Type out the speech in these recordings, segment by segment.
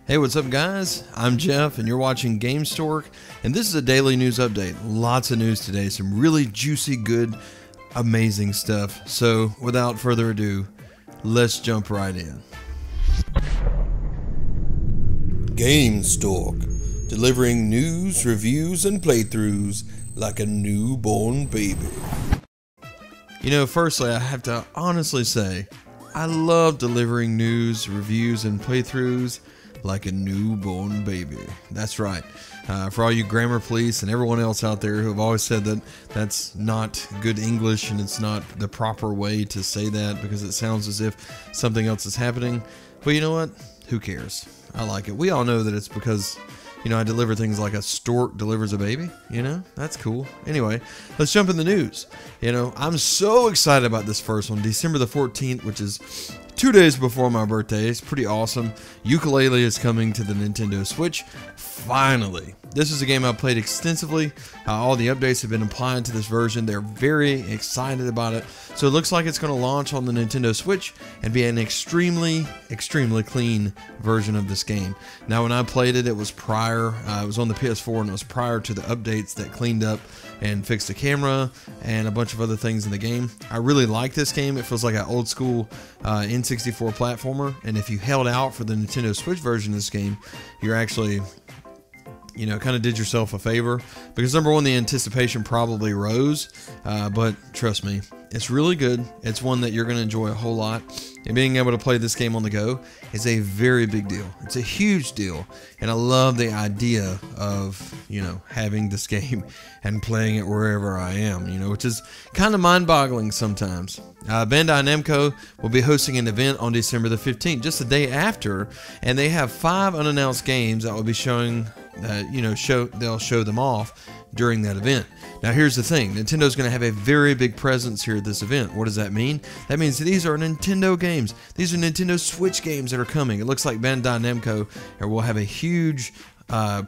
Hey, what's up guys? I'm Jeff and you're watching Gamestork, and this is a daily news update. Lots of news today, some really juicy, good, amazing stuff. So without further ado, let's jump right in. Gamestork, delivering news, reviews, and playthroughs like a newborn baby. You know, firstly, I have to honestly say, I love delivering news, reviews, and playthroughs like a newborn baby. That's right. For all you grammar police and everyone else out there who have always said that that's not good English and it's not the proper way to say that because it sounds as if something else is happening. Well, you know what? Who cares? I like it. We all know that it's because, you know, I deliver things like a stork delivers a baby. You know, that's cool. Anyway, let's jump in the news. You know, I'm so excited about this first one, December the 14th, which is 2 days before my birthday. It's pretty awesome. Ukulele is coming to the Nintendo Switch. Finally. This is a game I've played extensively. All the updates have been applied to this version. They're very excited about it. So it looks like it's going to launch on the Nintendo Switch and be an extremely clean version of this game. Now, when I played it, it was prior. It was on the PS4 and it was prior to the updates that cleaned up and fixed the camera and a bunch of other things in the game. I really like this game. It feels like an old school N64 platformer, and if you held out for the Nintendo Switch version of this game, you're actually, you know, kind of did yourself a favor, because number one, the anticipation probably rose, but trust me, it's really good. It's one that you're going to enjoy a whole lot, and being able to play this game on the go is a very big deal. It's a huge deal, and I love the idea of, you know, having this game and playing it wherever I am, you know, which is kind of mind-boggling sometimes. Bandai Namco will be hosting an event on December the 15th, just the day after, and they have 5 unannounced games that will be showing, you know, they'll show them off during that event. Now here's the thing, Nintendo's going to have a very big presence here at this event. What does that mean? That means that these are Nintendo games. These are Nintendo Switch games that are coming. It looks like Bandai Namco will have a huge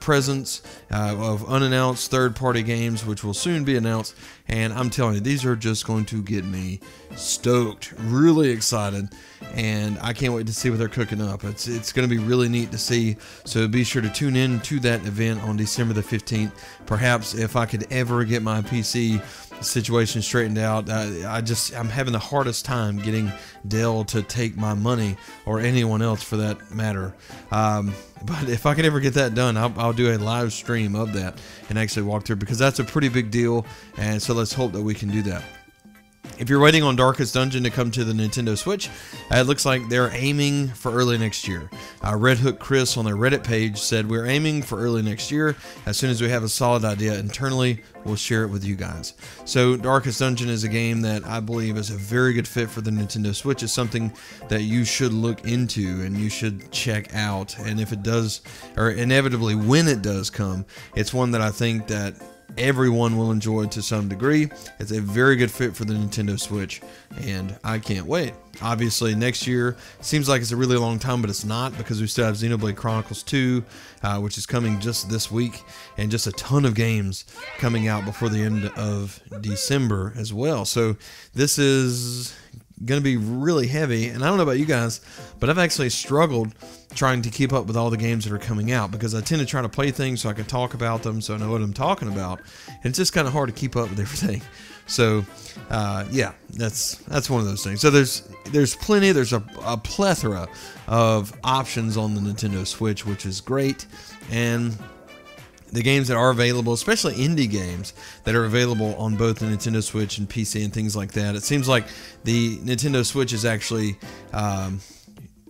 presence of unannounced third-party games, which will soon be announced, and I'm telling you, these are just going to get me stoked, really excited, and I can't wait to see what they're cooking up. It's going to be really neat to see, so be sure to tune in to that event on December the 15th. Perhaps if I could ever get my PC situation straightened out, I'm having the hardest time getting Dell to take my money, or anyone else for that matter. But if I can ever get that done, I'll do a live stream of that and actually walk through, because that's a pretty big deal, and so let's hope that we can do that. If you're waiting on Darkening Dungeon to come to the Nintendo Switch, it looks like they're aiming for early next year. Red Hook Chris on their Reddit page said, "We're aiming for early next year. As soon as we have a solid idea internally, we'll share it with you guys." So Darkening Dungeon is a game that I believe is a very good fit for the Nintendo Switch. It's something that you should look into and you should check out. And if it does, or inevitably when it does come, it's one that I think that everyone will enjoy to some degree. It's a very good fit for the Nintendo Switch, and I can't wait. Obviously, next year seems like it's a really long time, but it's not, because we still have Xenoblade Chronicles 2, which is coming just this week, and just a ton of games coming out before the end of December as well. So this is going to be really heavy, and I don't know about you guys, but I've actually struggled trying to keep up with all the games that are coming out, because I tend to try to play things so I can talk about them, so I know what I'm talking about, and it's just kind of hard to keep up with everything. So yeah, that's one of those things. So there's plenty, there's a plethora of options on the Nintendo Switch, which is great, and the games that are available, especially indie games that are available on both the Nintendo Switch and PC and things like that. It seems like the Nintendo Switch is actually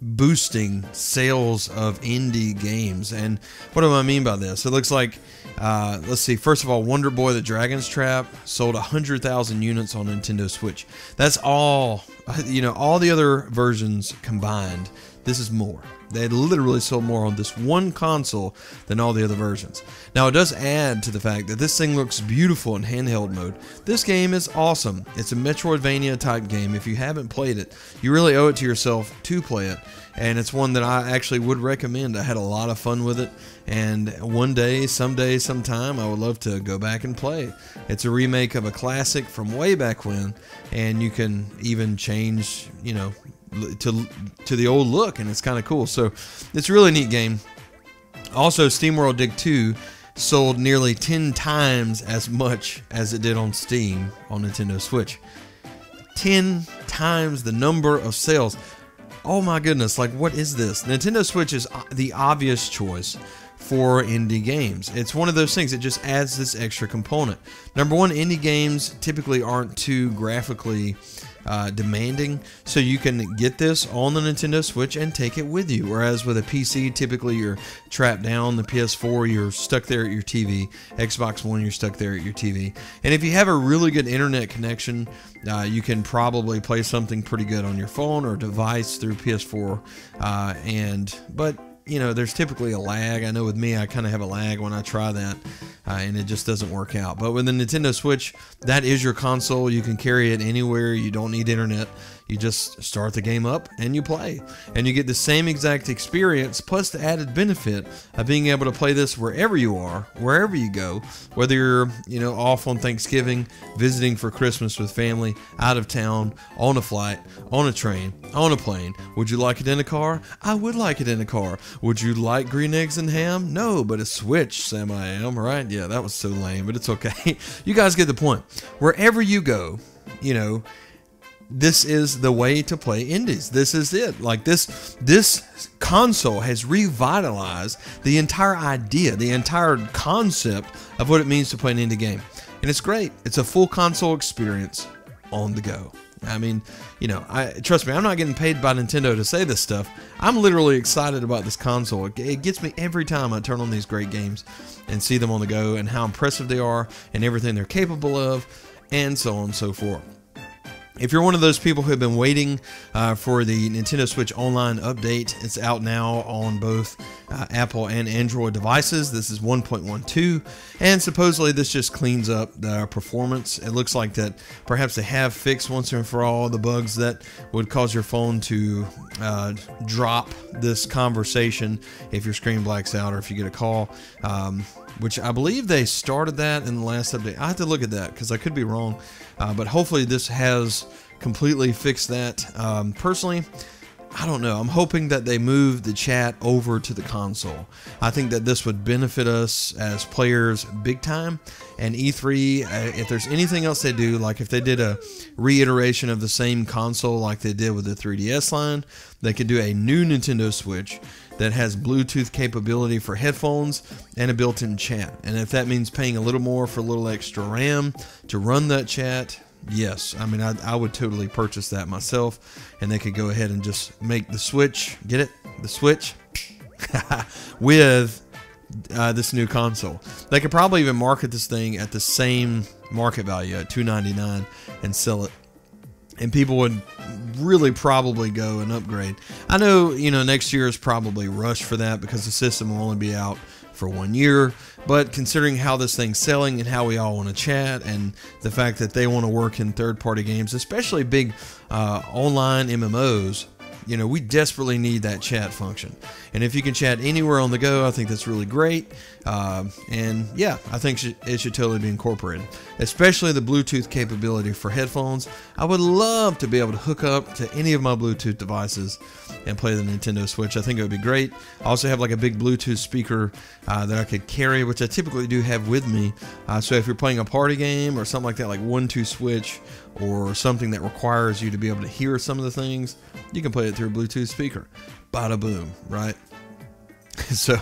boosting sales of indie games. And what do I mean by this? It looks like, let's see, first of all, Wonder Boy the Dragon's Trap sold 100,000 units on Nintendo Switch. That's all, you know, all the other versions combined. This is more. They literally sold more on this one console than all the other versions. Now, it does add to the fact that this thing looks beautiful in handheld mode. This game is awesome. It's a Metroidvania type game. If you haven't played it, you really owe it to yourself to play it. And it's one that I actually would recommend. I had a lot of fun with it. And one day, sometime, I would love to go back and play. It's a remake of a classic from way back when. And you can even change, you know, to the old look, and it's kind of cool. So it's a really neat game. Also, SteamWorld Dig 2 sold nearly 10 times as much as it did on Steam on Nintendo Switch. 10 times the number of sales. Oh my goodness, like what is this? Nintendo Switch is the obvious choice for indie games. It's one of those things that just adds this extra component. Number one, indie games typically aren't too graphically demanding, so you can get this on the Nintendo Switch and take it with you, whereas with a PC typically you're trapped down. The PS4 you're stuck there at your TV, Xbox One you're stuck there at your TV, and if you have a really good internet connection, you can probably play something pretty good on your phone or device through PS4, but you know, there's typically a lag. I know with me, I kind of have a lag when I try that, and it just doesn't work out. But with the Nintendo Switch, that is your console. You can carry it anywhere. You don't need internet. You just start the game up and you play. And you get the same exact experience, plus the added benefit of being able to play this wherever you are, wherever you go, whether you're, you know, off on Thanksgiving, visiting for Christmas with family, out of town, on a flight, on a train, on a plane. Would you like it in a car? I would like it in a car. Would you like green eggs and ham? No, but a Switch, Sam I am, right? Yeah, that was so lame, but it's okay. You guys get the point. Wherever you go, you know, this is the way to play indies. This is it. Like this console has revitalized the entire idea, the entire concept of what it means to play an indie game. And it's great. It's a full console experience on the go. I mean, you know, trust me, I'm not getting paid by Nintendo to say this stuff. I'm literally excited about this console. It gets me every time I turn on these great games and see them on the go and how impressive they are and everything they're capable of and so on and so forth. If you're one of those people who have been waiting for the Nintendo Switch Online update, it's out now on both Apple and Android devices. This is 1.12, and supposedly this just cleans up the performance. It looks like that perhaps they have fixed once and for all the bugs that would cause your phone to drop this conversation if your screen blacks out or if you get a call, which I believe they started that in the last update. I have to look at that because I could be wrong, but hopefully this has completely fixed that. Personally, I don't know. I'm hoping that they move the chat over to the console. I think that this would benefit us as players big time. And E3, if there's anything else they do, like if they did a reiteration of the same console like they did with the 3DS line, they could do a new Nintendo Switch that has Bluetooth capability for headphones and a built-in chat. And if that means paying a little more for a little extra RAM to run that chat, yes, I mean, I would totally purchase that myself, and they could go ahead and just make the Switch, get it? The Switch? with this new console. They could probably even market this thing at the same market value at $299 and sell it. And people would really probably go and upgrade. I know, you know, next year is probably rushed for that because the system will only be out for 1 year, but considering how this thing's selling and how we all want to chat and the fact that they want to work in third-party games, especially big online MMOs, you know, we desperately need that chat function. And if you can chat anywhere on the go, I think that's really great. And yeah, I think it should totally be incorporated, especially the Bluetooth capability for headphones. I would love to be able to hook up to any of my Bluetooth devices and play the Nintendo Switch. I think it would be great. I also have like a big Bluetooth speaker that I could carry, which I typically do have with me. So if you're playing a party game or something like that, like 1-2 Switch or something that requires you to be able to hear some of the things, you can play it through a Bluetooth speaker. Bada boom, right? So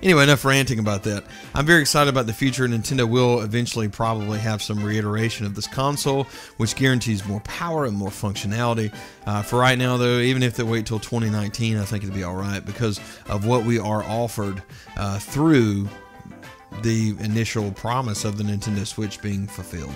anyway, enough ranting about that. I'm very excited about the future. Nintendo will eventually probably have some reiteration of this console, which guarantees more power and more functionality. For right now, though, even if they wait till 2019, I think it'll be all right because of what we are offered through the initial promise of the Nintendo Switch being fulfilled.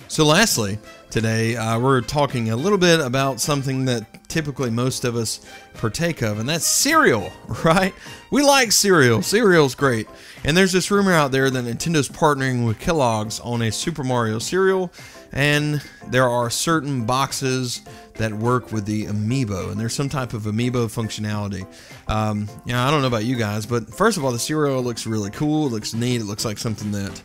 So lastly, today we're talking a little bit about something that typically most of us partake of, and that's cereal, right? We like cereal. Cereal's great. And there's this rumor out there that Nintendo's partnering with Kellogg's on a Super Mario cereal, and there are certain boxes that work with the amiibo, and there's some type of amiibo functionality. I don't know about you guys, but first of all, the cereal looks really cool. It looks neat. It looks like something that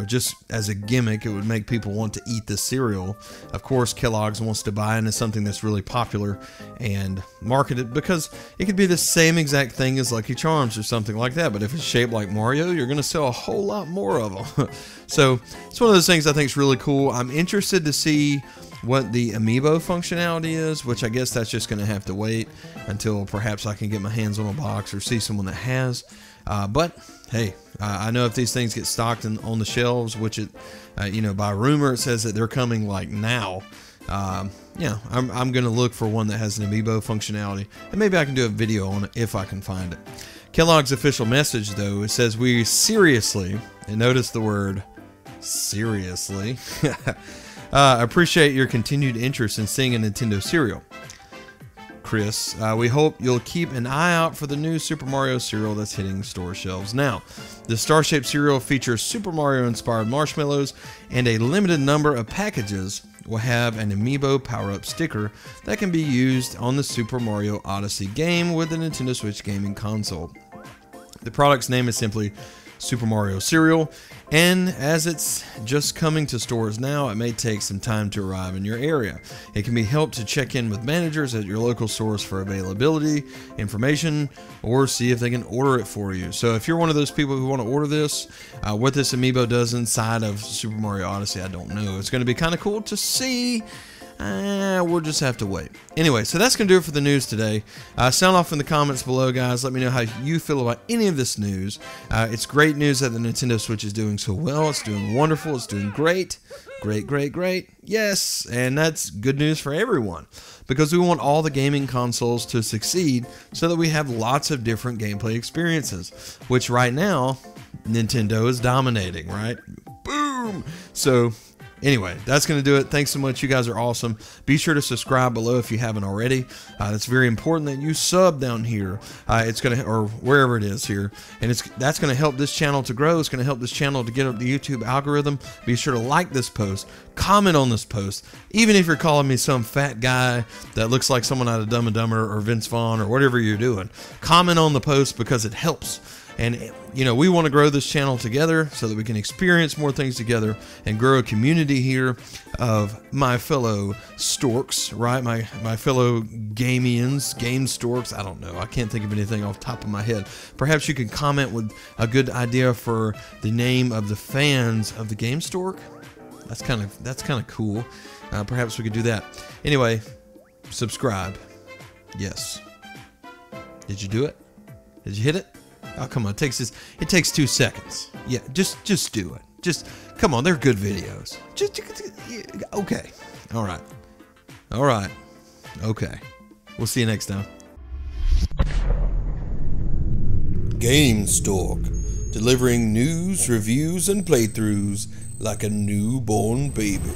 just as a gimmick, it would make people want to eat this cereal. Of course, Kellogg's wants to buy into something that's really popular and market it, because it could be the same exact thing as Lucky Charms or something like that, but if it's shaped like Mario, you're going to sell a whole lot more of them. So it's one of those things I think is really cool. I'm interested to see what the amiibo functionality is, which I guess that's just going to have to wait until perhaps I can get my hands on a box or see someone that has. But hey, I know if these things get stocked on the shelves, which it, by rumor it says that they're coming like now. I'm going to look for one that has an amiibo functionality, and maybe I can do a video on it if I can find it. Kellogg's official message, though, it says, "We seriously," and notice the word seriously, "appreciate your continued interest in seeing a Nintendo cereal. Chris, we hope you'll keep an eye out for the new Super Mario cereal that's hitting store shelves now. The star-shaped cereal features Super Mario-inspired marshmallows, and a limited number of packages will have an amiibo power-up sticker that can be used on the Super Mario Odyssey game with the Nintendo Switch gaming console. The product's name is simply Super Mario Cereal, and as it's just coming to stores now, it may take some time to arrive in your area. It can be helped to check in with managers at your local stores for availability, information, or see if they can order it for you." So if you're one of those people who want to order this, what this amiibo does inside of Super Mario Odyssey, I don't know. It's going to be kind of cool to see. We'll just have to wait. Anyway, so that's going to do it for the news today. Sound off in the comments below, guys. Let me know how you feel about any of this news. It's great news that the Nintendo Switch is doing so well. It's doing wonderful. It's doing great. Great, great, great. Yes, and that's good news for everyone, because we want all the gaming consoles to succeed so that we have lots of different gameplay experiences, which right now, Nintendo is dominating, right? Boom! So anyway, that's going to do it. Thanks so much. You guys are awesome. Be sure to subscribe below if you haven't already. It's very important that you sub down here. It's going to, or wherever it is here, and that's going to help this channel to grow. It's going to help this channel to get up the YouTube algorithm. Be sure to like this post, comment on this post, even if you're calling me some fat guy that looks like someone out of Dumb and Dumber or Vince Vaughn or whatever you're doing. Comment on the post because it helps. And, we want to grow this channel together so that we can experience more things together and grow a community here of my fellow storks, right? My fellow Gamians, Gamestorks. I don't know. I can't think of anything off the top of my head. Perhaps you can comment with a good idea for the name of the fans of the Gamestork. That's kind of cool. Perhaps we could do that. Anyway, subscribe. Yes. Did you do it? Did you hit it? Oh, come on, it takes 2 seconds. Yeah, just do it. Just, come on, they're good videos. Okay. All right. Okay. We'll see you next time. Gamestork, delivering news, reviews, and playthroughs like a newborn baby.